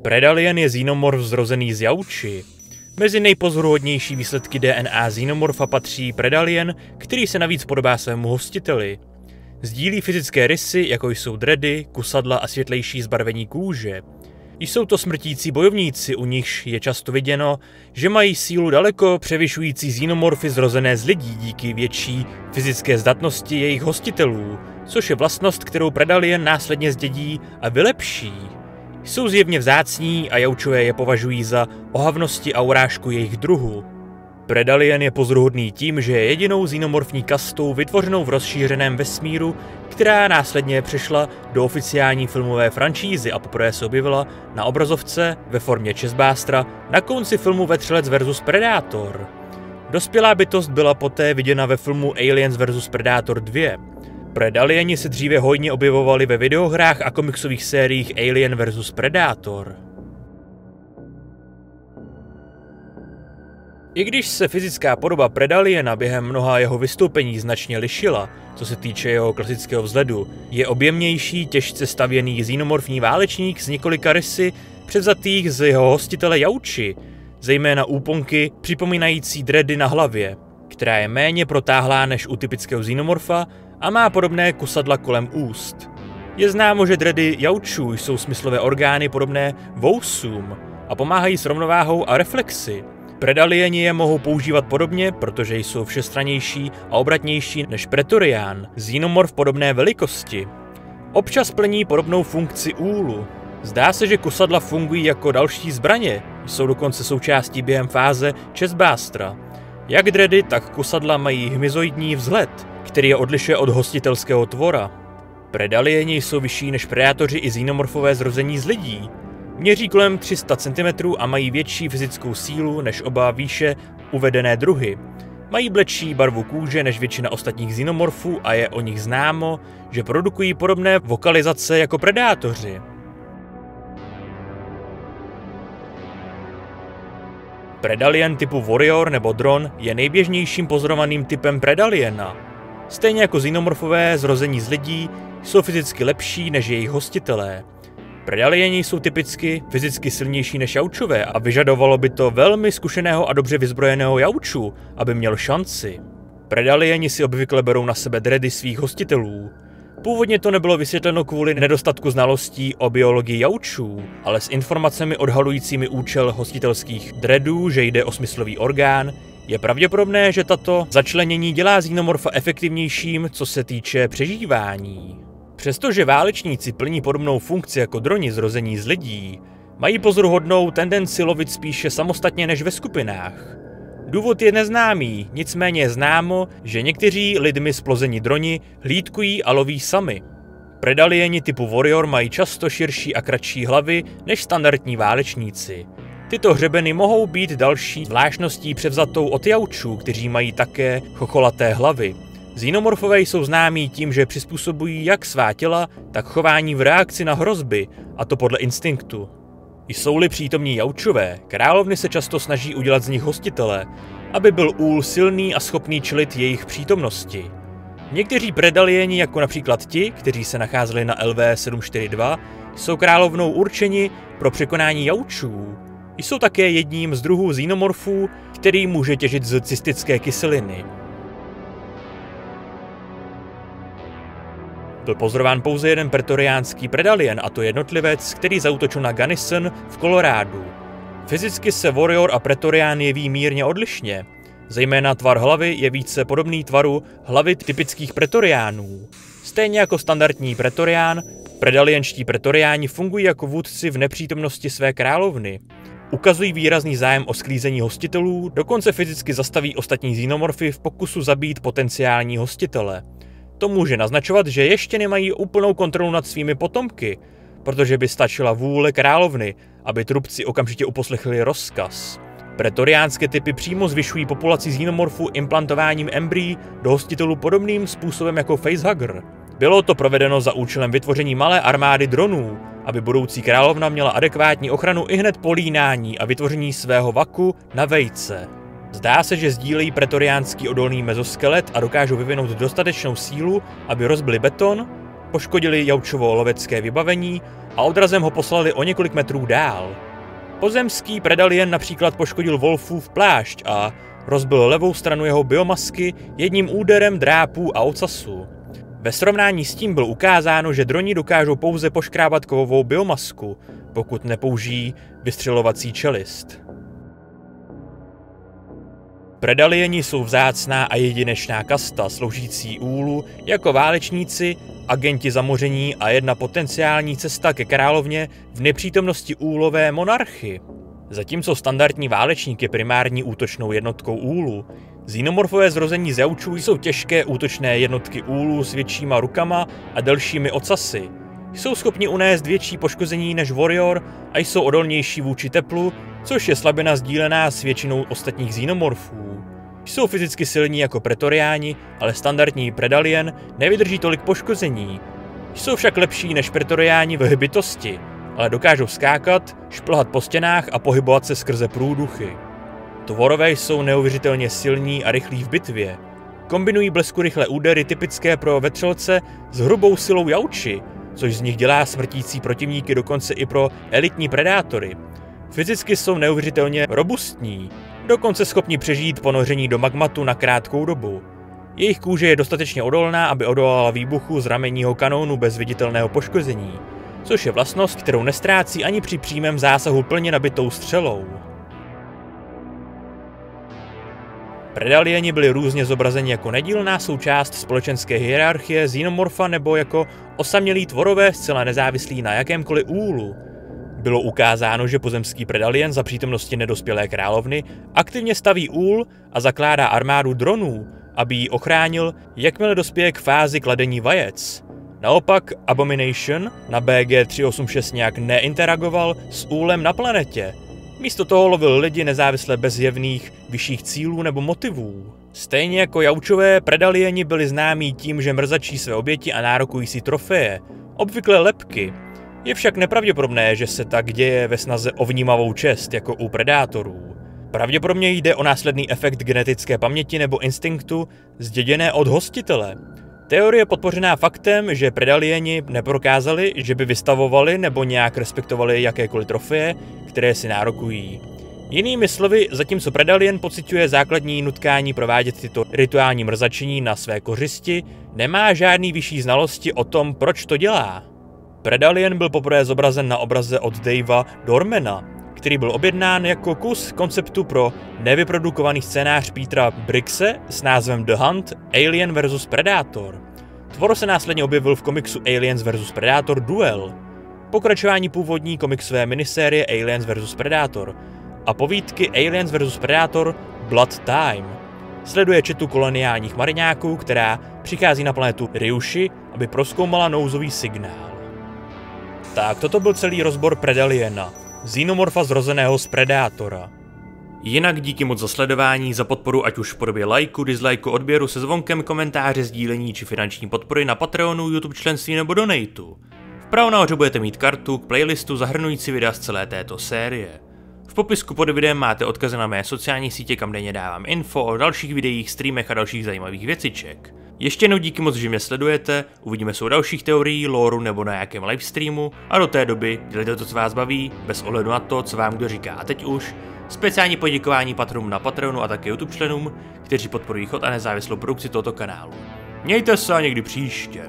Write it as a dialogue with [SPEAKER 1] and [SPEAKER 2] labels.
[SPEAKER 1] Predalien je xenomorf zrozený z Yautji. Mezi nejpozoruhodnější výsledky DNA xenomorfa patří Predalien, který se navíc podobá svému hostiteli. Sdílí fyzické rysy, jako jsou dredy, kusadla a světlejší zbarvení kůže. Jsou to smrtící bojovníci, u nichž je často viděno, že mají sílu daleko převyšující xenomorfy zrozené z lidí díky větší fyzické zdatnosti jejich hostitelů, což je vlastnost, kterou Predalien následně zdědí a vylepší. Jsou zjevně vzácní a Yautjové je považují za ohavnosti a urážku jejich druhu. Predalien je pozoruhodný tím, že je jedinou xenomorfní kastou vytvořenou v rozšířeném vesmíru, která následně přešla do oficiální filmové franšízy a poprvé se objevila na obrazovce ve formě chestbustera na konci filmu Vetřelec vs. Predator. Dospělá bytost byla poté viděna ve filmu Aliens vs. Predator 2. Predalieni se dříve hojně objevovali ve videohrách a komiksových sériích Alien vs. Predator. I když se fyzická podoba Predaliena během mnoha jeho vystoupení značně lišila, co se týče jeho klasického vzhledu, je objemnější, těžce stavěný xenomorfní válečník s několika rysy převzatých z jeho hostitele Yautji, zejména úponky připomínající dredy na hlavě, která je méně protáhlá než u typického xenomorfa a má podobné kusadla kolem úst. Je známo, že dredy Yautjů jsou smyslové orgány podobné vousům a pomáhají s rovnováhou a reflexi. Predalieni je mohou používat podobně, protože jsou všestrannější a obratnější než Pretorián, xenomorf podobné velikosti. Občas plní podobnou funkci úlu. Zdá se, že kusadla fungují jako další zbraně, jsou dokonce součástí během fáze chestbustera. Jak dredy, tak kusadla mají hmyzoidní vzhled, který je odlišuje od hostitelského tvora. Predalieni jsou vyšší než predátoři i xenomorfové zrození z lidí. Měří kolem 300 cm a mají větší fyzickou sílu než oba výše uvedené druhy. Mají bledší barvu kůže než většina ostatních xenomorfů a je o nich známo, že produkují podobné vokalizace jako predátoři. Predalien typu Warrior nebo Dron je nejběžnějším pozorovaným typem Predaliena. Stejně jako xenomorfové zrození z lidí jsou fyzicky lepší než jejich hostitelé. Predalieni jsou typicky fyzicky silnější než Yautjové a vyžadovalo by to velmi zkušeného a dobře vyzbrojeného Yautju, aby měl šanci. Predalieni si obvykle berou na sebe dredy svých hostitelů. Původně to nebylo vysvětleno kvůli nedostatku znalostí o biologii Yautjů, ale s informacemi odhalujícími účel hostitelských dredů, že jde o smyslový orgán, je pravděpodobné, že tato začlenění dělá xenomorfa efektivnějším, co se týče přežívání. Přestože válečníci plní podobnou funkci jako droni zrození z lidí, mají pozoruhodnou tendenci lovit spíše samostatně než ve skupinách. Důvod je neznámý, nicméně je známo, že někteří lidmi splození droni hlídkují a loví sami. Predalieni typu Warrior mají často širší a kratší hlavy než standardní válečníci. Tyto hřebeny mohou být další zvláštností převzatou od Yautjů, kteří mají také chocholaté hlavy. Xenomorfové jsou známí tím, že přizpůsobují jak svá těla, tak chování v reakci na hrozby, a to podle instinktu. Jsou-li přítomní Yautjové, královny se často snaží udělat z nich hostitele, aby byl úl silný a schopný čelit jejich přítomnosti. Někteří Predalieni, jako například ti, kteří se nacházeli na LV-742, jsou královnou určeni pro překonání Yautjů. Jsou také jedním z druhů xenomorfů, který může těžit z cystické kyseliny. Byl pozorován pouze jeden pretoriánský Predalien, a to jednotlivec, který zaútočil na Gunnison v Kolorádu. Fyzicky se Warrior a Pretorián jeví mírně odlišně. Zejména tvar hlavy je více podobný tvaru hlavy typických Pretoriánů. Stejně jako standardní Pretorián, predalienští Pretoriáni fungují jako vůdci v nepřítomnosti své královny. Ukazují výrazný zájem o sklízení hostitelů, dokonce fyzicky zastaví ostatní xenomorfy v pokusu zabít potenciální hostitele. To může naznačovat, že ještě nemají úplnou kontrolu nad svými potomky, protože by stačila vůle královny, aby trubci okamžitě uposlechli rozkaz. Pretoriánské typy přímo zvyšují populaci xenomorfů implantováním embryí do hostitelů podobným způsobem jako facehugger. Bylo to provedeno za účelem vytvoření malé armády dronů, aby budoucí královna měla adekvátní ochranu i hned po línání a vytvoření svého vaku na vejce. Zdá se, že sdílejí pretoriánský odolný mezoskelet a dokážou vyvinout dostatečnou sílu, aby rozbili beton, poškodili Yautjovo lovecké vybavení a odrazem ho poslali o několik metrů dál. Pozemský Predalien například poškodil Wolfův plášť a rozbil levou stranu jeho biomasky jedním úderem drápů a ocasu. Ve srovnání s tím bylo ukázáno, že droni dokážou pouze poškrábat kovovou biomasku, pokud nepoužijí vystřelovací čelist. Predalieni jsou vzácná a jedinečná kasta, sloužící úlu jako válečníci, agenti zamoření a jedna potenciální cesta ke královně v nepřítomnosti úlové monarchy. Zatímco standardní válečník je primární útočnou jednotkou úlu, xenomorfové zrození z jaučů jsou těžké útočné jednotky úlu s většíma rukama a delšími ocasy. Jsou schopni unést větší poškození než warrior a jsou odolnější vůči teplu, což je slabina sdílená s většinou ostatních xenomorfů. Jsou fyzicky silní jako pretoriáni, ale standardní Predalien nevydrží tolik poškození. Jsou však lepší než pretoriáni v hbitosti, ale dokážou skákat, šplhat po stěnách a pohybovat se skrze průduchy. Tvorové jsou neuvěřitelně silní a rychlí v bitvě. Kombinují bleskurychlé údery typické pro vetřelce s hrubou silou jauči, což z nich dělá smrtící protivníky dokonce i pro elitní predátory. Fyzicky jsou neuvěřitelně robustní, dokonce schopni přežít ponoření do magmatu na krátkou dobu. Jejich kůže je dostatečně odolná, aby odolala výbuchu z ramenního kanónu bez viditelného poškození, což je vlastnost, kterou nestrácí ani při přímém zásahu plně nabitou střelou. Predalieni byli různě zobrazeni jako nedílná součást společenské hierarchie xenomorfa nebo jako osamělí tvorové zcela nezávislí na jakémkoliv úlu. Bylo ukázáno, že pozemský Predalien za přítomnosti nedospělé královny aktivně staví úl a zakládá armádu dronů, aby ji ochránil, jakmile dospěje k fázi kladení vajec. Naopak Abomination na BG-386 nějak neinteragoval s úlem na planetě. Místo toho lovil lidi nezávisle bez zjevných vyšších cílů nebo motivů. Stejně jako jaučové, Predalieni byli známí tím, že mrzačí své oběti a nárokují si trofeje, obvykle lebky. Je však nepravděpodobné, že se tak děje ve snaze o vnímavou čest jako u predátorů. Pravděpodobně jde o následný efekt genetické paměti nebo instinktu zděděné od hostitele. Teorie podpořená faktem, že Predalieni neprokázali, že by vystavovali nebo nějak respektovali jakékoliv trofeje, které si nárokují. Jinými slovy, zatímco Predalien pociťuje základní nutkání provádět tyto rituální mrzačení na své kořisti, nemá žádný vyšší znalosti o tom, proč to dělá. Predalien byl poprvé zobrazen na obraze od Davea Dormana, který byl objednán jako kus konceptu pro nevyprodukovaný scénář Petera Briggse s názvem The Hunt Alien vs Predator. Tvor se následně objevil v komiksu Aliens vs Predator Duel, pokračování původní komiksové minisérie Aliens vs Predator a povídky Aliens vs Predator Blood Time. Sleduje četu koloniálních mariňáků, která přichází na planetu Ryushi, aby prozkoumala nouzový signál. Tak toto byl celý rozbor Predaliena, xenomorfa zrozeného z Predátora. Jinak díky moc za sledování, za podporu ať už v podobě lajku, dislajku, odběru se zvonkem, komentáře, sdílení či finanční podpory na Patreonu, YouTube členství nebo donateu. Vpravo nahoře budete mít kartu k playlistu zahrnující videa z celé této série. V popisku pod videem máte odkazy na mé sociální sítě, kam denně dávám info o dalších videích, streamech a dalších zajímavých věciček. Ještě jednou díky moc, že mě sledujete, uvidíme se u dalších teorií, lóru nebo na nějakém livestreamu a do té doby dělejte to, co vás baví, bez ohledu na to, co vám kdo říká. A teď už speciální poděkování patronům na Patreonu a také YouTube členům, kteří podporují chod a nezávislou produkci tohoto kanálu. Mějte se a někdy příště.